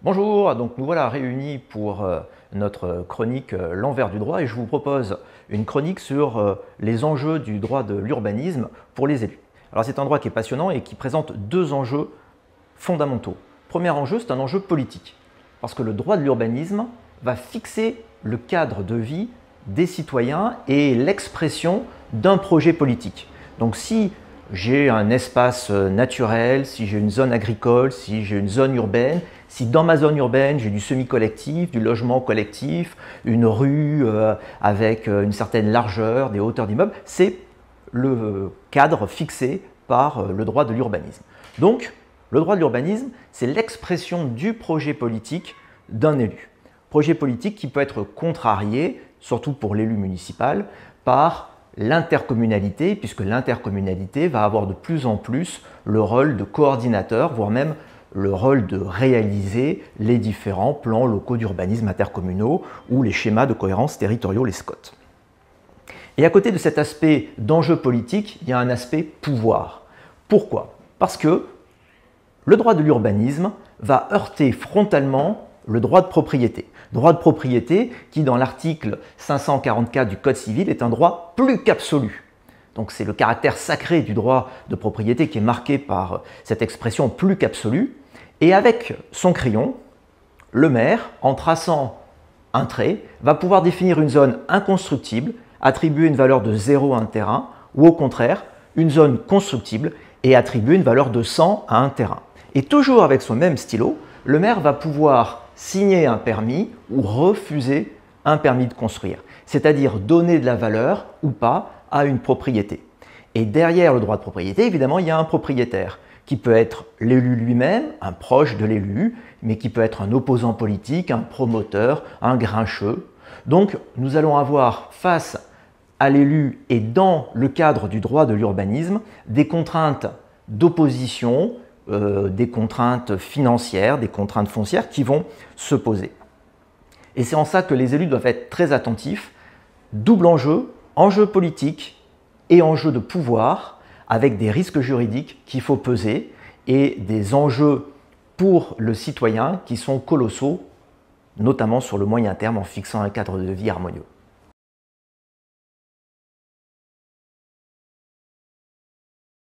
Bonjour, donc nous voilà réunis pour notre chronique L'envers du droit et je vous propose une chronique sur les enjeux du droit de l'urbanisme pour les élus. Alors c'est un droit qui est passionnant et qui présente deux enjeux fondamentaux. Premier enjeu, c'est un enjeu politique, parce que le droit de l'urbanisme va fixer le cadre de vie des citoyens et l'expression d'un projet politique. Donc si j'ai un espace naturel, si j'ai une zone agricole, si j'ai une zone urbaine, si dans ma zone urbaine j'ai du semi-collectif, du logement collectif, une rue avec une certaine largeur, des hauteurs d'immeubles, c'est le cadre fixé par le droit de l'urbanisme. Donc, le droit de l'urbanisme, c'est l'expression du projet politique d'un élu. Projet politique qui peut être contrarié, surtout pour l'élu municipal, par l'intercommunalité, puisque l'intercommunalité va avoir de plus en plus le rôle de coordinateur, voire même le rôle de réaliser les différents plans locaux d'urbanisme intercommunaux ou les schémas de cohérence territoriaux, les SCOT. Et à côté de cet aspect d'enjeu politique, il y a un aspect pouvoir. Pourquoi? Parce que le droit de l'urbanisme va heurter frontalement le droit de propriété. Droit de propriété qui, dans l'article 544 du Code civil, est un droit plus qu'absolu. Donc c'est le caractère sacré du droit de propriété qui est marqué par cette expression plus qu'absolu. Et avec son crayon, le maire, en traçant un trait, va pouvoir définir une zone inconstructible, attribuer une valeur de 0 à un terrain, ou au contraire, une zone constructible et attribuer une valeur de 100 à un terrain. Et toujours avec son même stylo, le maire va pouvoir signer un permis ou refuser un permis de construire, c'est-à-dire donner de la valeur ou pas à une propriété. Et derrière le droit de propriété, évidemment, il y a un propriétaire qui peut être l'élu lui-même, un proche de l'élu, mais qui peut être un opposant politique, un promoteur, un grincheux. Donc nous allons avoir face à l'élu et dans le cadre du droit de l'urbanisme des contraintes d'opposition, des contraintes financières, des contraintes foncières qui vont se poser. Et c'est en ça que les élus doivent être très attentifs. Double enjeu, enjeu politique et enjeu de pouvoir, avec des risques juridiques qu'il faut peser et des enjeux pour le citoyen qui sont colossaux, notamment sur le moyen terme en fixant un cadre de vie harmonieux.